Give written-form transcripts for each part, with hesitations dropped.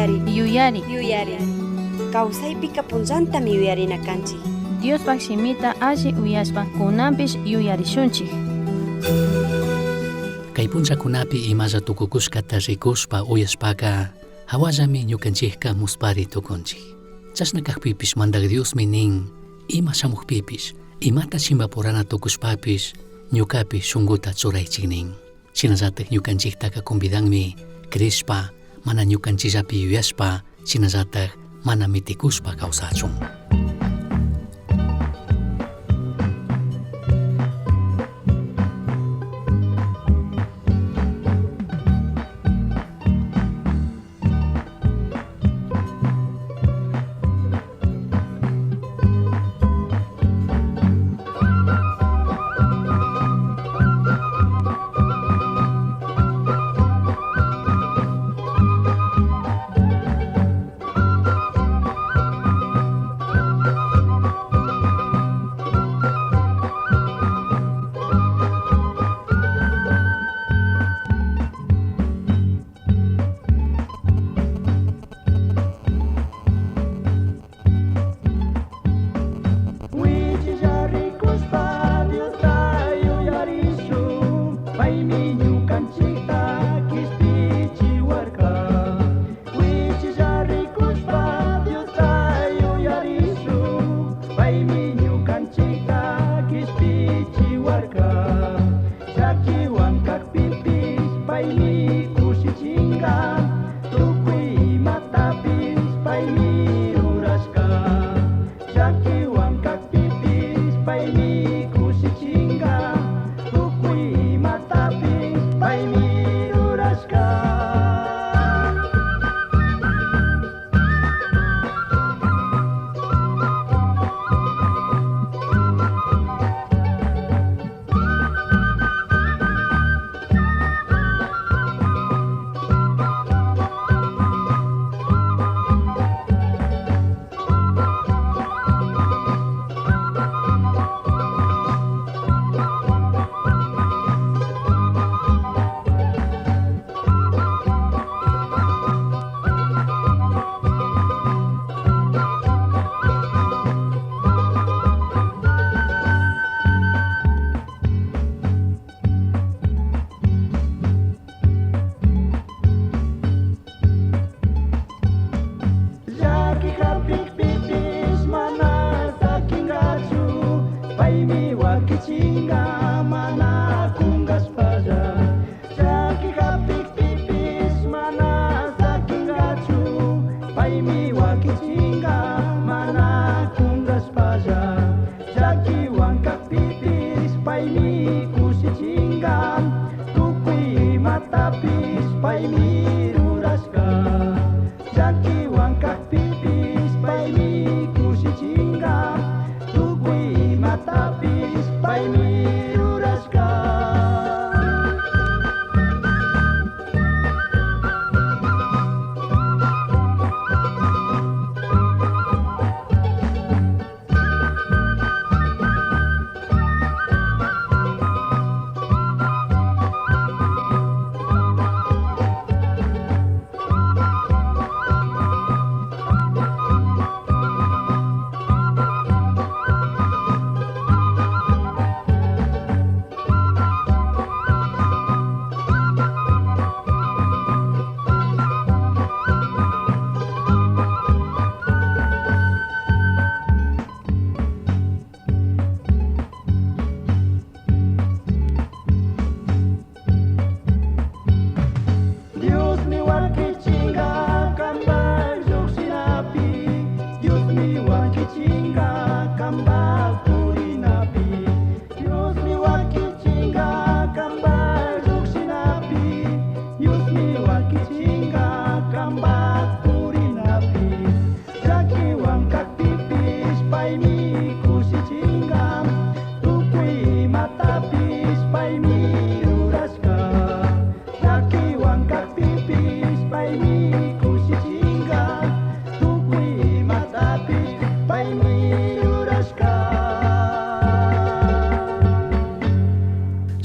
Yuyari. Kawsaypika punllantami yuyarinakanchik. Diospak shimita alli uyashpa kunanpish yuyarishunchik. Kay punllakunapi imalla tukukushkata rikushpa uyashpaka hawallami ñukanchikka muspari tukunchik. Chashna kaqpipish mandak Diosmi nin ima shamukpipish imata chimpapurana tukushpapish ñukapi shunkuta churaychik nin. Shinallatak ñukanchiktaka convidanmi krishpa mana ñukanchillapi yuyashpa shinallatak mana mitikushpa kawsachun.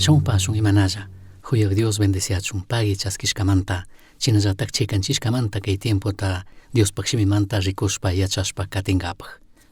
Shawpashun imanalla, huyaq Dios bendeciachun pagi chaskishkamanta, chinallatak chikanchishkamanta kay tiempota Dios pakshimimanta rikushpa yachashpa katingapaj.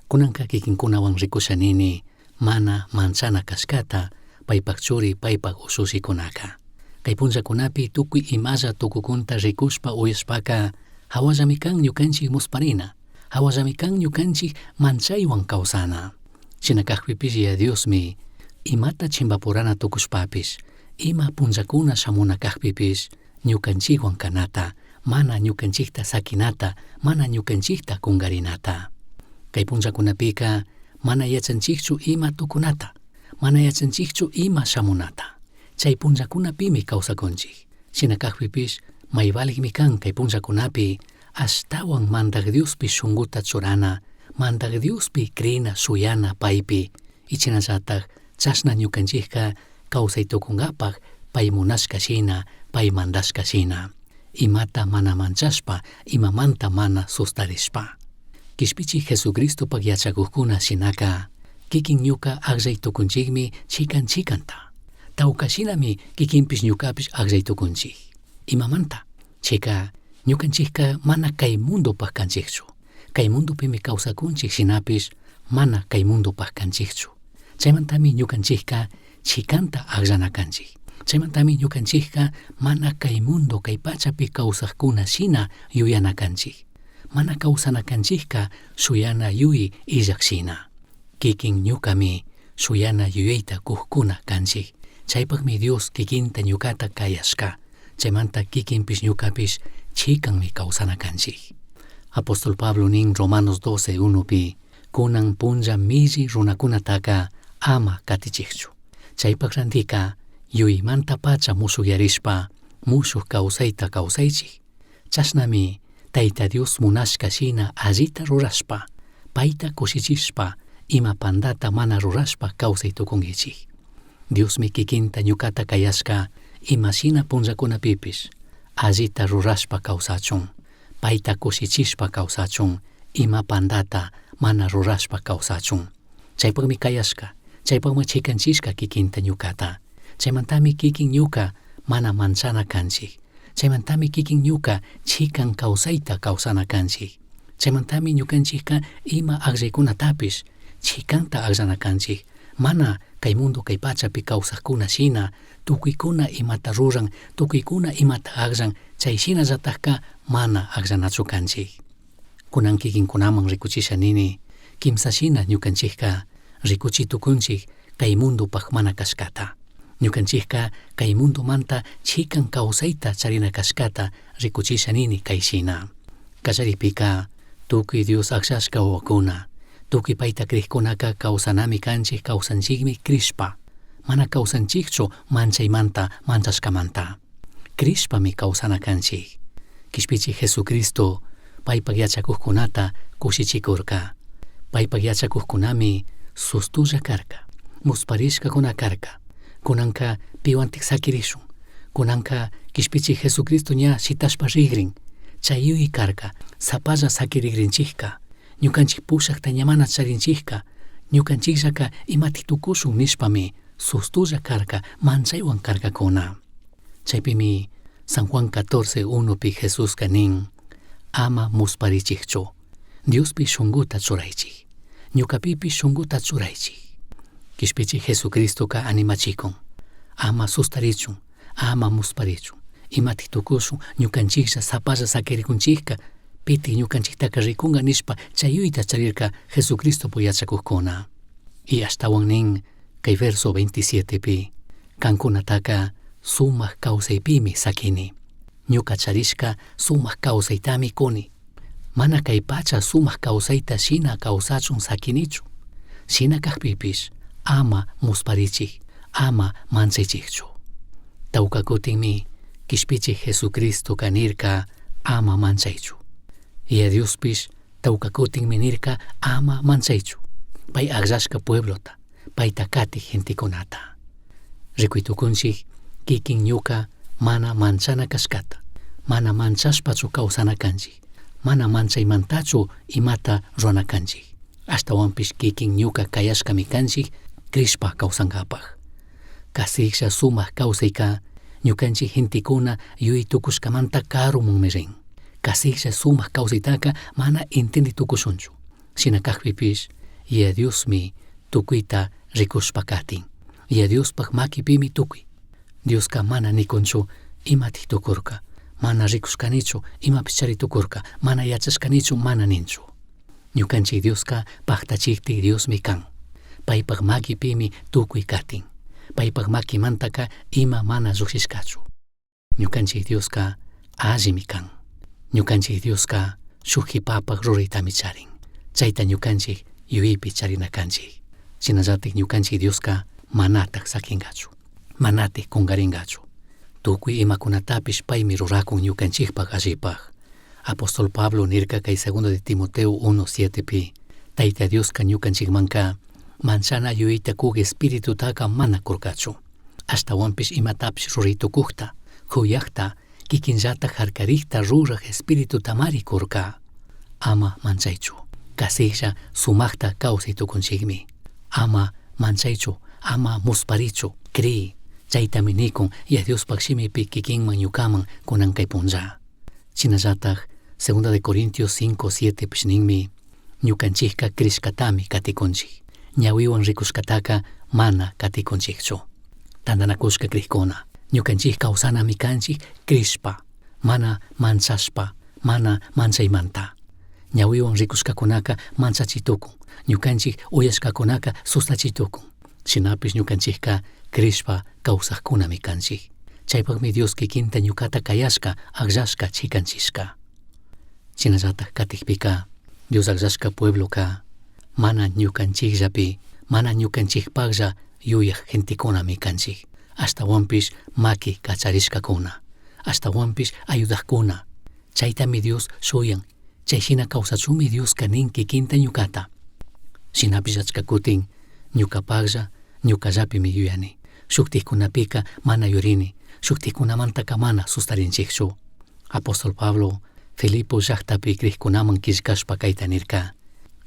Kunanka kikinkunawan rikushanini mana manchana kashkata paypak churi paypak usushikunaka. Kay punllakunapi tukuy imalla tukukunta rikushpa uyashpaka hawallami kan ñukanchik musparina, hawallami kan ñukanchik manchaywan kawsana. Shinakajpipish ya Diosmi imata chimbapurana tukushpapish, ima punllakuna shamuna kajpipish ñukanchikwan kanata, mana ñukanchikta sakinata, mana ñukanchikta kungarinata. Kay punllakunapika mana yachanchikchu ima tukunata, mana yachanchikchu ima shamunata. Chay punllakunapimi kawsakunchik. Shinakajpipish mayvalikmi kan kay punllakunapi ashtawan mandag Diospi shunguta churana, mandag Diospi krina suyana paypi, ichinallataq chashna ñukanchikka kawsaytukunkapaq pay munashka shina, pay mandashka shina, imata mana manchashpa, imamanta mana sustarishpa. Kishpichik Jesucristopak yachakuqkuna shinaka kikin ñuka aqllaytukunchikmi chikan-chikanta. Tawkashinami kikinpish ñukapish aqllaytukunchik. Imamanta chayka ñukanchikka mana kay mundopak kanchikchu. Kay mundopimi kawsakunchik shinapish mana kay mundopak kanchikchu. Chaymantami ñukanchikka chikanta aqllanakanchik. Chaymantami ñukanchikka mana kay mundo kay pachapi kawsaqkuna shina yuyanakanchik. Mana kawsanakanchikka suyana yuyi illaq shina. Kikin ñukami suyana yuyayta kuqkuna kanchik. Chaypakmi Dios kikinta ñukata kayashka. Chaymanta kikinpish ñukapish chikanmi kawsanakanchik. Apóstol Pablo nin Romanos 12:1pi kunan punlla milli runakunataka ama katichikchu. Chaypak rantika yuymanta pacha musukyarishpa musuq kawsayta kawsaychik. Chashnami Tayta Dios munashka shina allita rurashpa, payta kushichishpa, ima pandata mana rurashpa kawsaytukunkichik. Diosmi kikinta ñukata kayashka ima shina punllakunapipish allita rurashpa kawsachun, payta kushichishpa kawsachun, ima pandata mana rurashpa kawsachun. Chaypakmi kayashka, chaypakmi chikanchishka kikinta ñukata. Chaymantami kikin ñuka mana manchana kanchik. Chaymantami kikin ñuka chikan kawsayta kawsana kanchik. Chaymantami ñukanchikka ima aqllaykunatapish chikanta aqllana kanchik. Mana kay mundo kay pachapi kawsaqkuna shina tukuykuna imata ruran, tukuykuna imata aqllan, chay shinallatajka mana aqllanachu kanchik. Kunan kikinkunaman rikuchishanini kimsa shina ñukanchikka rikuchitukunchik kay mundopak mana kashkata. Ñukanchikka kay mundomanta chikan kawsayta charina kashkata rikuchishanini kay shina. Kasharipika tukuy Dios aqllashka wawakuna, tukuy payta kriqkunaka kawsanami kanchik kawsanchikmi krishpa, mana kawsanchikchu manchaymanta manchashkamanta. Krishpami kawsana kanchik. Kishpichik Jesucristo paypak yachakuqkunata kushichikurka. Paypak yachakuqkunami sustulla karka, musparishkakuna karka. Kunanka piwantik sakirishun, kunanka kishpichik Jesucristo ña shitashpa rigrin, chay yuyi karka, sapalla sakirigrinchikka, ñukanchik pushakta ñamana charinchikka, ñukanchikllaka imatik tukushun nishpami sustulla karka, manchaywan karkakuna. Chaypimi San Juan 14:1pi Jesusqa nin, ama musparichikchu, Diospi shunguta churaychik, ñukapipi shunguta churaychik. Kishpichik Jesucristoka animachikun, ama sustarichun, ama musparichun, imatik tukushun ñukanchiklla sapalla sakirikunchikka, pitik ñukanchiktaka rikunga nishpa chayuyta charirka Jesucristopu yachakuqkuna. Y ashtawan nin kay verso 27pi, kankunataka sumaq kawsaypimi sakini, ñuka charishka sumaq kawsaytami kuni, mana kay pacha sumaq kawsayta shina kawsachun sakinichu, shina kaqpipish ama musparichik, ama manchaychikchu. Tawkakutinmi kishpichik Jesucristo kanirka ama manchaychu. Y a Diospish tawkakutinmi nirka ama manchaychu. Pay aqllashka pueblota, payta katik gentikunata. Rikuytukunchik kikin ñuka mana manchana kashkata, mana manchashpachu kawsana kanchik, mana manchaymantachu imata ruana kanchik. Ashtawanpish kikin ñuka kayashkami kanchik krishpa kawsankapaj. Kasiksha sumaq kawsayka ñukanchik gentikuna yuyay tukushkamanta karumunmi rin. Kasilla sumaq kawsaytaqa mana entendi tukushunchu. Shina kaqpipish, ya Diosmi tukuyta rikushpa katin. Ya Diospaq makipimi tukuy. Dioska mana nikunchu imatij tukurka, mana rikushkanichu imapish charitukurka, mana yachashkanichu mana ninchu. Ñukanchik Dioska paktachiktik Diosmi kan. Paypaq makipimi tukuy katin. Paypaq makimantaka ima mana lluksishkachu. Ñukanchik Dioska allimi kan. Ñukanchik Dioska shukipapaq ruritami charin. Chayta ñukanchik yuyaypi charinakanchik. Shinallatik ñukanchik Dioska manataq sakingachu. Manataq kungaringachu. Tukuy imakunatapish paymi rurakun ñukanchikpaq allipaq. Apóstol Pablo nirka kay 2 de Timoteo 1:7pi. Tayta Dioska ñukanchikmanka manchana yuyayta kuk espiritutaqa mana kurkachu. Ashtawanpish imatapish ruritukuqta, kuyaqta, kikinllataq harkarikta ruraq espiritutamari kurka. Ama manchaychu. Kasilla sumaqta kawsaytukunchikmi. Ama manchaychu, ama musparichu, cree. Chaytami nikun ya Diospaq shimipi kikinman ñukaman kunankay punlla. Shinallataq 2 de Corintios 5:7 ninmi ñukanchikqa krishkatami katikunchik. Ñawiwan rikushkataqa mana katikunchikchu. Tandanakushka krikuna. Ñukanchik kawsanami kanchik krishpa, mana manchashpa, mana manchaymanta. Ñawiwan rikushkakunaqa manchachitukun. Ñukanchik uyashkakunaqa sustachitukun. Shinapish ñukanchikqa krishpa kawsaqkunami kanchik. Chaypaqmi Dios kikinta ñukata kayashka, aqllashka, chikanchishka. Shinallataq katikpika Dios aqllashka puebloqa mana ñukanchikllapi, mana ñukanchikpaqlla yuyaq gentikunami kanchik. Ashtawanpish maki kacharishkakuna. Ashtawanpish ayudaqkuna. Chaytami Dios shuyan. Chayshina kawsachumi Dios kanin kikinta ñukata. Shinapish achka kutin ñukapaqlla ñukallapimi yuyani. Shuktikkunapika mana yurini. Shuktikkunamantaka mana sustarinchikchu. Apóstol Pablo Filipo llaqtapi krikkunaman killkashpa kayta nirka.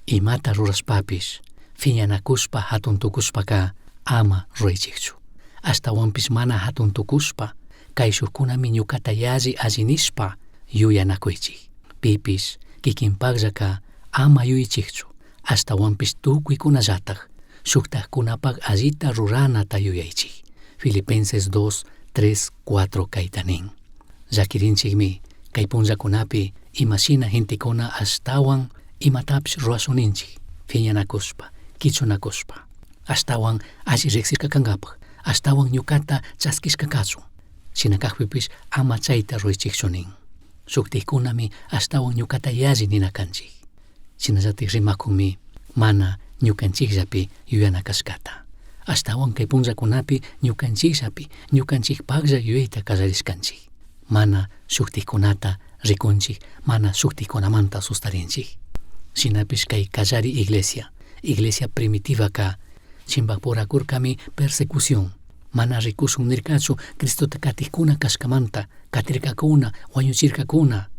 Imata rurashpapish, fiñanakushpa hatun tukushpaka ama ruraychikchu. Ashtawanpish mana hatun tukushpa, kay shukkunami ñukata yalli allinishpa yuyanakuychik. Pipish kikinpaqllaka ama yuyaychikchu. Ashtawanpish tukuykunallataq shuktaqkunapaq allita ruranata yuyaychik. Filipenses 2:3-4 kayta nin. Llakirinchikmi kay punllakunapi imashina gentikuna ashtawan imatapish ruwashuninchik. Fiñanakushpa, kichunakushpa. Ashtawan alli riqsishka kankapaq. Ashtawan ñukata chaskishka kachun. Shina kaqpipish ama chayta ruraychikchu nin. Shuktikkunami ashtawan ñukata yalli ninakanchik. Shinallatik rimakunmi mana ñukanchikllapi yuyanakashkata. Ashtawan kay punllakunapi ñukanchikllapi, ñukanchikpaqlla yuyayta qallarishkanchik. Mana shuktikkunata rikunchik, mana shuktikkunamanta sustarinchik. Shinapish kay kallari iglesia primitivaqa chimpaqpurakurkami persecución. Mana rikushun nirkachu Cristota katikkuna kashkamanta, katirkakuna, wañuchirkakuna.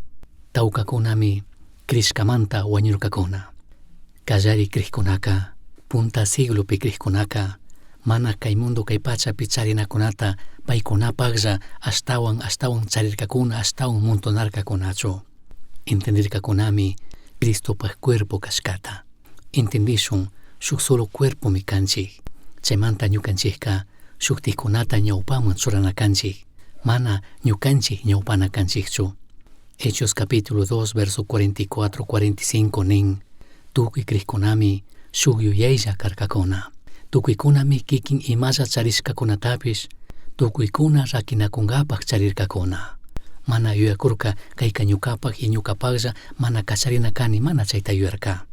Tawkakunami krishkamanta wañurkakuna. Kallari krikkunaqa, punta siglopi krikkunaqa, mana kay mundo kay pachapi charinakunata paykunapaqlla ashtawan charirkakuna, ashtawan montonarkakunachu. Entendirkakunami Cristopaq cuerpo kashkata. Entendishun shuk solo cuerpomi kanchik. Chaymanta ñukanchikqa shuktikkunata ñawpaman churanakanchik. Mana ñukanchik ñawpanakanchikchu. Hechos capítulo 2 verso 44-45 nin tukuy krikkunami shuk yuyaylla karkakuna. Tukuykunami kikin imalla charishkakunatapish tukuykuna rakinakunkapaq charirkakuna. Mana yuyakurka kayka ñukapaq y ñukapaqlla mana kacharinakani mana chayta yuyarka.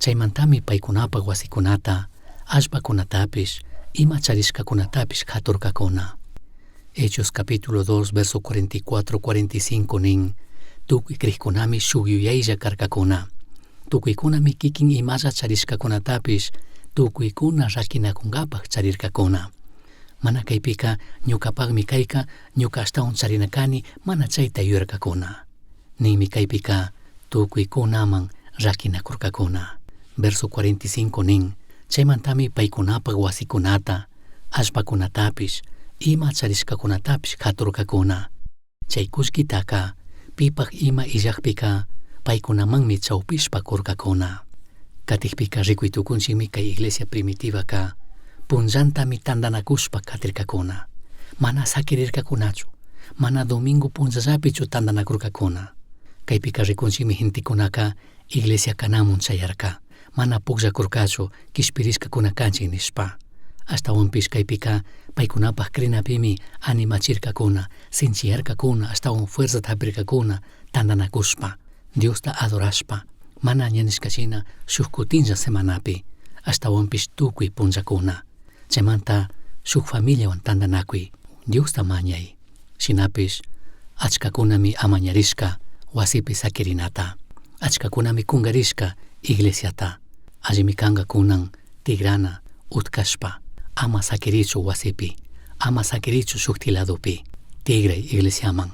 Chaymantami paykunapaq wasikunata, allpakunatapish, ima charishkakunatapish haturkakuna. Hechos capítulo 2 verso 44-45 nin tukuy krikkunami shuk yuyaylla karkakuna. Tukuykunami kikin imalla charishkakunatapish tukuykuna rakinakunkapaq charirkakuna. Mana kaypika ñukapaqmi kayka, ñuka ashtawan charinakani mana chayta yuyarkakuna. Ninmi kaypika tukuykunaman rakinakurkakuna. Verso 45 nin chaymantami paykunapaq wasikunata, allpakunatapish, ima charisqakunatapish khaturqakuna. Chay kullkitaqa pipak ima illaqpika paykunamanmi chawpishpa kurqakuna. Katiqpika rikuytukunchikmi kay iglesia primitivaka punllantami tandanakushpa katirqakuna. Mana sakirirqakunachu, mana domingo punllallapichu tandanakurqakuna. Kaypika rikunchikmi gentekunaka iglesia kanamun chayarqa, mana pukllakurqachu kishpirisqakuna kanchik nishpa. Ashtawanpish kaypika paykunapaq krinapimi animachirqakuna, sinchiyarqakuna, ashtawan fuerza hapirqakuna tandanakushpa, Diosta adorashpa, mana ñanishkashina shuk kutinlla semanapi, ashtawanpish tukuy punllakuna. Chaymanta shuk familiawan tandanakuy, Diosta mañay. Shinapish achkakunami amañarishka wasipi sakirinata, achkakunami kungarishka iglesiata. Allimi kanqa kunan tigrana utkashpa, ama sakirichu wasipi, ama sakirichu shukti ladopi, tigray iglesiaman,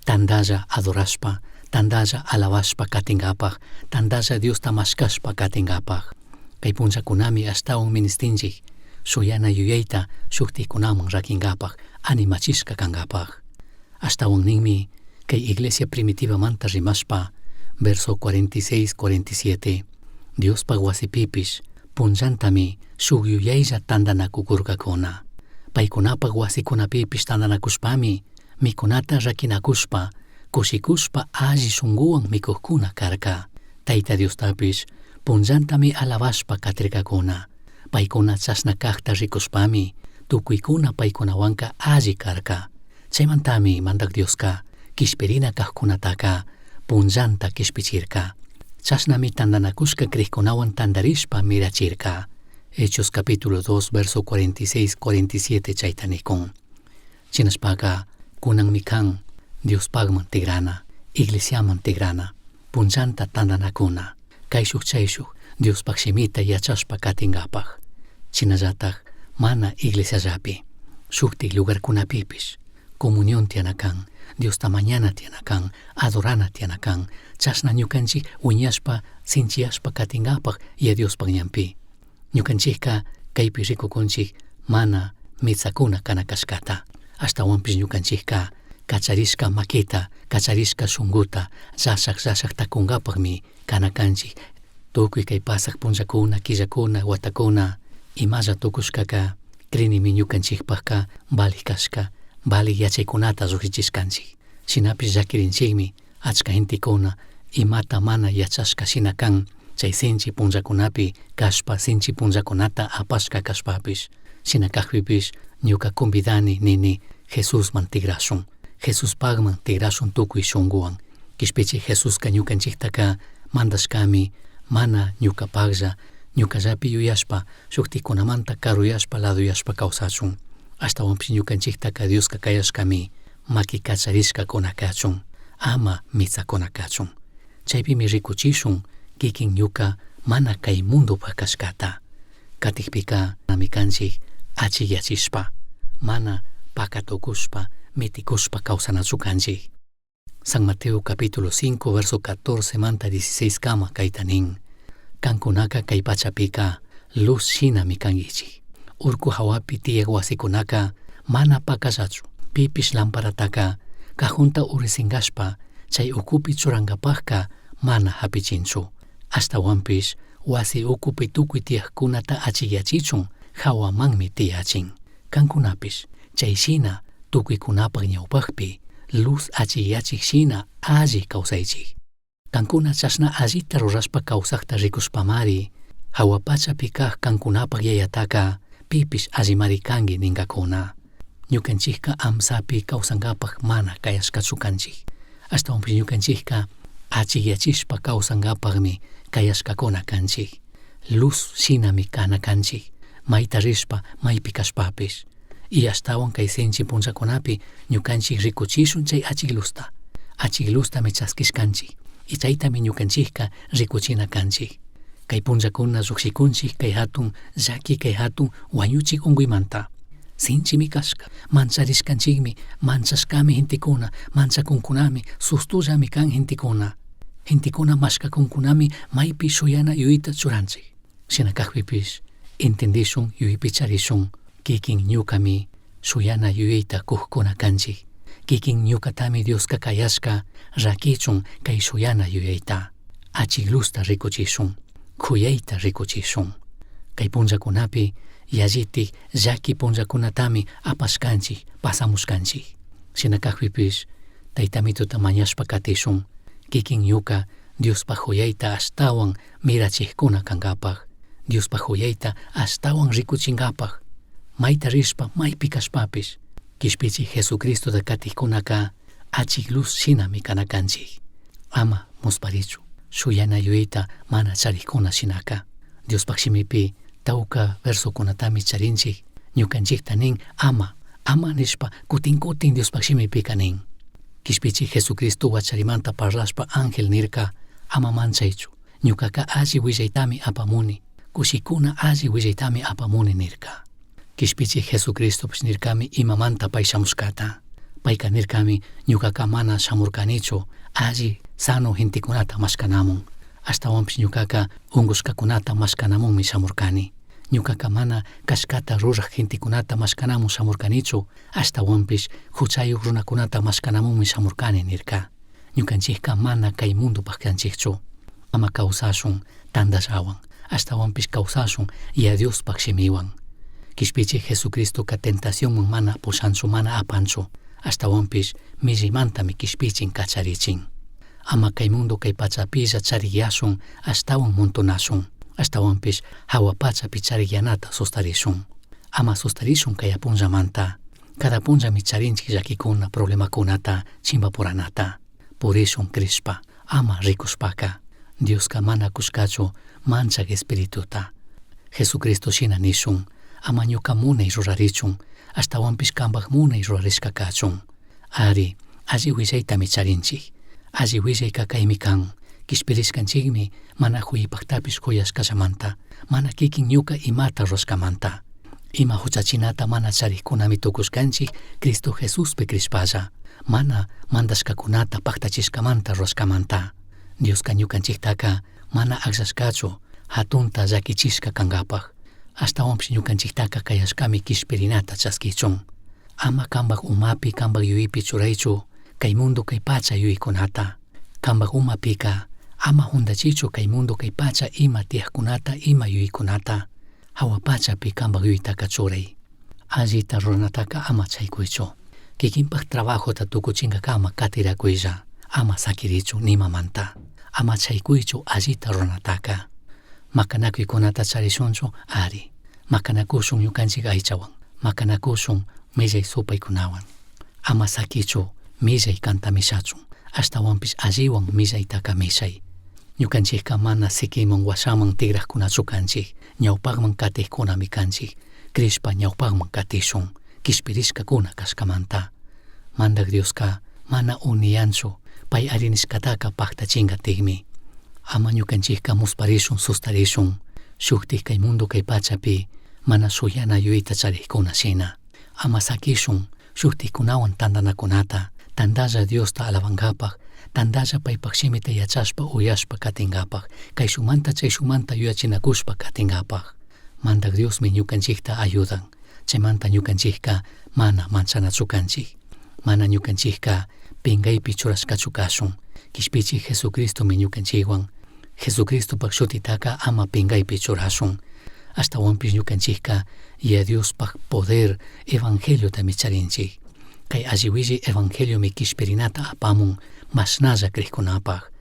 tandalla adorashpa, tandalla alabashpa katingapaq, tandalla Diosta mashkashpa katingapaq. Kay punllakunami ashtawan ministinchik suyana yuyayta shuktikunaman rakingapaq, animachishka kankapaq. Ashtawan ninmi kay iglesia primitivamanta rimashpa, verso 46-47, Diospaq wasipipish punllantami shuk yuyaylla tandanakukurqakuna. Paykunapaq wasikunapipish tandanakushpami mikunata rakinakushpa, kushikushpa alli shunquwan mikuqkuna karqa. Tayta Diostapish punllantami alabashpa katirqakuna. Paykuna chashna kaqta rikushpami tukuykuna paykunawanka alli karqa. Chaymantami mandak Dioska kishpirina kaqkunataqa punllanta kishpichirqa. Chashnami tandanakushka kriqkunawan tandarishpa mirachirqa. Hechos capítulo 2 verso 46-47 chaytanikun. Chinashpaqa kunanmi kan Diospagman tigrana, iglesiaman tigrana, punllanta tandanakuna, kayshuk chayshuk Diospaq shimita yachashpa katingapaq. Chinallataj mana iglesiallapi, shuktik lugarkunapipish, comunión tianakan, Diosta mañana tianakan, adorana tianakan, chashna ñukanchik wiñashpa, sinchiyashpa katingapaq ya Diospaq ñanpi. Ñukanchikka kaypi rikukunchik mana mitsakuna kanakashkata. Ashtawanpish ñukanchikka kacharishka makita, kacharishka shunguta, llashaq takunkapaqmi kanakanchik. Tukuy kay pasaq punllakuna, killakuna, watakuna, imalla tukushkaka krinimi ñukanchikpaqqa balik kashka, balik yachaykunata lluqsichishkanchik. Shinapish llakirinchikmi achka gentikuna imata mana yachashka shina kan chay sinchi punllakunapi kashpa, sinchi punllakunata apashka kashpapish, shina kaqpipish ñuka convidani nini Jesusman tigrashun, Jesuspaqman tigrashun tukuy shunquwan. Kishpichik Jesuska ñukanchiktaka mandashkami mana ñukapaqlla ñukallapi yuyashpa shuktikunamanta karuyashpa laduyashpa kawsachun. Ashtawanpish ñukanchiktaka Dioska kayashkami maki kacharishka kunakachun, ama mitsakunakachun. Chaypimi rikuchishun kikin ñuka mana kay mundopaq kashkata. Katikpika namikanchik achiyachishpa, mana pakatukushpa, mitikushpa kawsanachu kanchik. San Mateo capítulo 5 verso 14 manta 16 kama kaytanin. Kankunaka kay pachapika luz shinami kangichik. Urku hawapi tiyaq wasikunaka mana pakashachu. Pipish lamparataka kajunta urisingashpa chay ukupi churankapaqka mana hapichinchu. Ashtawanpish wasi ukupi tukuy tiyaqkunata achiyachichun hawamanmi tiyachin. Kankunapish chayshina tukuykunapaq ñawpaqpi luz achiyachik shina alli kawsaychik. Kankuna chashna allita rurashpa kawsaqta rikushpamari hawapachapi kaq kankunapaq yayataka pipish allimari kangi ninkakuna. Ñukanchikka amsapi kawsankapaq mana kayashkachu kanchik. Ashtawanpish ñukanchikka achiyachishpa kawsankapaqmi kayashkakuna kanchik. Luz shinami kana kanchik, mayta rishpa maypi kashpapish. Y ashtawan kay sinchi punllakunapi ñukanchik rikuchishun chay achiklusta. Achiklustami chaskishkanchik. Y chaytami ñukanchikka rikuchina kanchik. Kay punllakuna lluqsikunchik kay hatun llaki kay hatun wañuchik unquymanta. Sinchimi kashka, mancharishkanchikmi, manchashkami gentikuna, manchakunkunami, sustullami kan gentikuna. Gentikuna mashkakunkunami maypi shuyana yuyita churanchik. Shina kaqpipish entendishun yuypi charishun kikin ñukami suyana yuyayta kuhkuna kanchik. Kikin ñukatami Dios kakayashka rakichun kay suyana yuyayta. Achiklusta rikuchishun, khuyayta rikuchishun. Kay punllakunapi yallitik llaki punllakunatami apashkanchik, pasamushkanchik. Shinakakpipish taytamituta mañashpa katishun, kikin ñuka Diospa khuyayta ashtawan mirachikuna kankapaq, Diospa khuyayta ashtawan rikuchinkapaq. Mayta rishpa maypi kashpapish, kishpichik Jesucristota katikkunaka achiklus shinami kanakanchik. Ama musparichu, shuyana yuyayta mana charikkuna shinaka. Diospaq shimipi tawka versokunatami charinchik, ñukanchikta nin ama nishpa kutin Diospaq shimipika nin. Kishpichik Jesucristo wacharimanta parlashpa ángel nirka, ama manchaychu, ñukaka alli willaytami apamuni, kushikuna alli willaytami apamuni nirka. Kishpichik Jesucristo nirkami imamanta pay shamushkata. Payka nirkami ñukaka mana shamurkanichu alli sano gentikunata mashkanamun. Ashtawanpish ñukaka ungushkakunata mashkanamunmi shamurkani. Ñukaka mana kashkata ruraq gentikunata mashkanamun shamurkanichu, ashtawanpish huchayuq runakunata mashkanamunmi shamurkani nirka. Ñukanchikka mana kay mundupaq kanchikchu. Ama kawsashun tandashawan, ashtawanpish kawsashun Diospaq shimiwan. Kishpichik Jesucristo ka tentación mana pushanchu mana apanchu, ashtawanpish millimantami kishpichin kacharichin. Ama kay mundo kay pachapilla chariyashun ashtawan montonashun, ashtawanpish hawa pachapi chariyanata sustarishun. Ama sustarishun kay apunllamanta, cada punllami charinchik llakikuna problemakunata chimbapuranata. Purishun krishpa, ama rikushpaka, Dioska mana kushkachu manchak espirituta. Jesucristo shina nishun, ama ñuka munay rurarichun, ashtawanpish kambaq munay rurarishka kachun. Ari, alli willaytami charinchik, alli willayka kaymi kan, kishpirishkanchikmi mana huyipaqtapish kuyashkallamanta, mana kikin ñuka imata rurashkamanta. Ima huchachinata mana charikkunami tukushkanchik Cristo Jesuspi krishpalla, mana mandashkakunata paktachishkamanta rurashkamanta. Dioska ñukanchiktaka mana akllashkachu hatunta llakichishka kankapaq. Ashtawanpish ñukanchiktaka kayashkami kishpirinata chaskichun. Ama kambaq umapi kambaq yuypi churaychu kay mundo kay pacha yuykunata. Kambaq umapika ama hundachichu kay mundo kay pacha ima tiyaqkunata ima yuykunata. Hawa pachapi kambaq yuytaka churay. Allita ruranataka ama chaykuychu. Kikinpaq trabajota tukuchinkaka ama katirakuylla, ama sakirichu nimamanta. Ama chaykuychu allita ruranataka. Makanakuykunata charishunchu ari. Makanakushun ñukanchik aychawan. Makanakushun millay supaykunawan. Ama sakichu millay kantamisachun. Ashtawanpish alliwan millaytaka mishay. Ñukanchikka mana sikiman washaman tigraqkunachu kanchik. Ñawpaqman katiqkunami kanchik. Krishpa ñawpaqman katishun. Kishpirishkakuna kashkamanta. Mandak Dioska mana uniyanchu pay arinishkataka paktachinkatikmi. Ama ñukanchikka musparishun sustarishun, shuktik kay mundo kay pachapi mana suyana yuyta charikkuna shina. Ama sakishun shuktikkunawan tandanakunata, tandalla Diosta alabankapaq, tandalla paypaq shimita yachashpa uyashpa katinkapaq, kay shumanta chay shumanta yuyachinakushpa katinkapaq. Mandak Diosmi ñukanchikta ayudan, chaymanta ñukanchikka mana manchanachu kanchik, mana ñukanchikka pinkaypi churashkachu kashun. Kishpichik Jesucristo mi ñukanchikwan, Jesucristo pak shutitaka ama pinkaypi churashun. Ashtawanpish ñukanchikka Diospaq poder evangelio tami charinchik. Kay alliwilli evangelio mi kishpirinata apamun mashnalla krikkunapaq.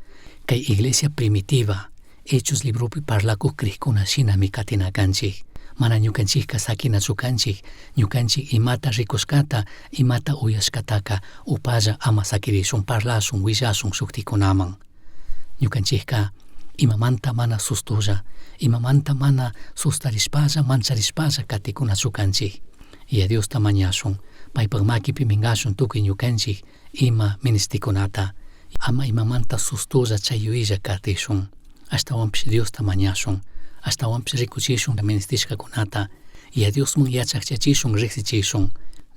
Kay iglesia primitiva, Hechos libropi parlakuq krikkuna shina mi katinakanchik. Mana ñukanchikka sakinachu kanchik, ñukanchik imata rikushkata, imata uyashkataka upalla ama sakirishun parlashun willashun shuktikkunaman. Ñukanchikka imamanta mana sustulla, imamanta mana sustarishpalla mancharishpalla katikunachu kanchik. Diosta mañashun, paypaq makipi minkashun tukuy ñukanchik ima ministikunata, ama imamanta sustulla chayuylla katishun. Ashtawanpish Diosta mañashun, ashtawanpish rikuchishun ministishkakunata, Diosman yachaqchachishun riqsichishun.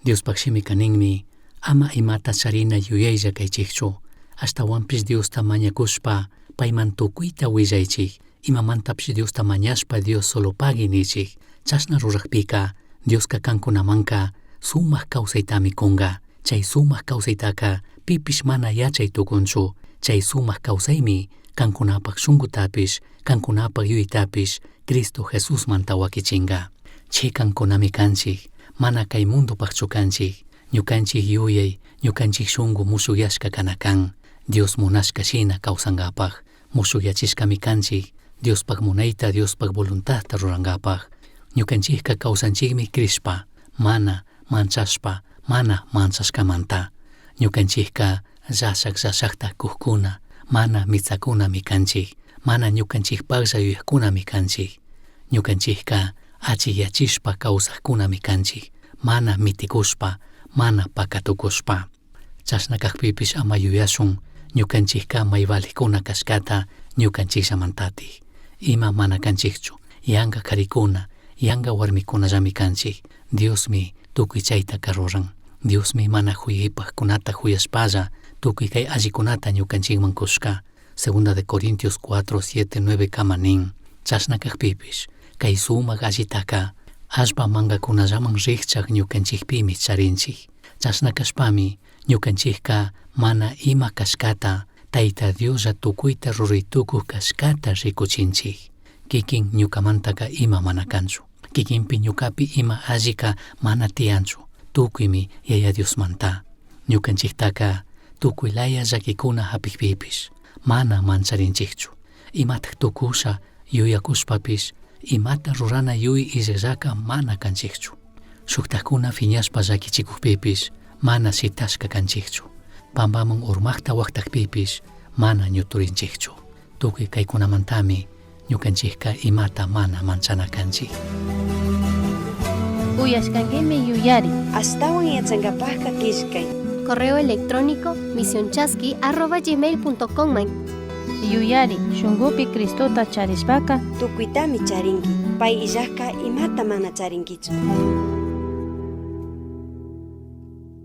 Diospaq shimika ninmi, ama imata charina yuyaylla kaychikchu. Ashtawanpish Diosta mañakushpa payman tukuyta willaychik, imamantapish Diosta mañashpa Dios solo pagi nichik. Chashna ruraqpika Dioska kankunamanka sumaq kawsaytami kunqa. Chay sumaq kawsaytaqa pipish mana yachay tukunchu. Chay sumaq kawsaymi kankunapaq shunqutapish, kankunapaq yuytapish Cristo Jesusmanta wakichinqa. Chay kankunami kanchik, mana kay mundopaqchu kanchik. Ñukanchik yuyay, ñukanchik shunqu musyashka kanakan. Dios munashka shina kawsankapaq. Musyachishkami kanchik, Diospaq munayta, Diospaq voluntadta ruranqapaq. Ñukanchikqa kawsanchikmi krishpa, mana manchashpa, mana manchashkamanta. Ñukanchikqa llashaqta kuqkuna, mana mitsakunami kanchik, mana ñukanchikpaqlla yuyaqkunami kanchik. Ñukanchikqa achiyachishpa kawsaqkunami kanchik, mana mitikushpa, mana pakatukushpa. Chashna kaqpipish ama yuyashun ñukanchikqa mayvaliqkuna kashkata ñukanchikllamantatij. Ima mana kanchikchu, yanqa karikuna, yanqa warmikunallami kanchik. Diosmi tukuy chayta karuran. Diosmi mana huyaypaqkunata huyashpalla tukuy kay allikunata ñukanchikman kushka. Segunda de Corintios 4, 7, 9 kama nin. Chashna kaqpipish kay sumaq allitaqa allpa mangakunallaman riqchaq ñukanchikpimi charinchik. Chashna kashpami ñukanchikqa mana ima kashkata Tayta Dioslla tukuyta ruritukuq kashkata rikuchinchik. Kikin ñukamantaqa ima mana kanchu. Kikinpi ñukapi ima allika mana tiyanchu. Tukuymi Yaya Diosmanta. Ñukanchiktaqa tukuy laya llakikuna hapikpipish mana mancharinchikchu. Imataq tukusha yuyakushpapish imata rurana yuy illaqllaqa mana kanchikchu. Shuktaqkuna phiñashpa llakichikuqpipish mana sitashka kanchikchu. Pampaman urmaqta waqtaqpipish mana ñuturinchikchu. Tukuy kaykunamantami ñukanchikqa imata mana manchana kanchik. Uyashkankimi yuyari. Astawan yachankapaqqa kishkay. Correo electrónico misionchaski@gmail.com. Yuyari, shungupi Cristota charishpaka Tukuytami charinki. Pay illaqqa imata mana charinkichu.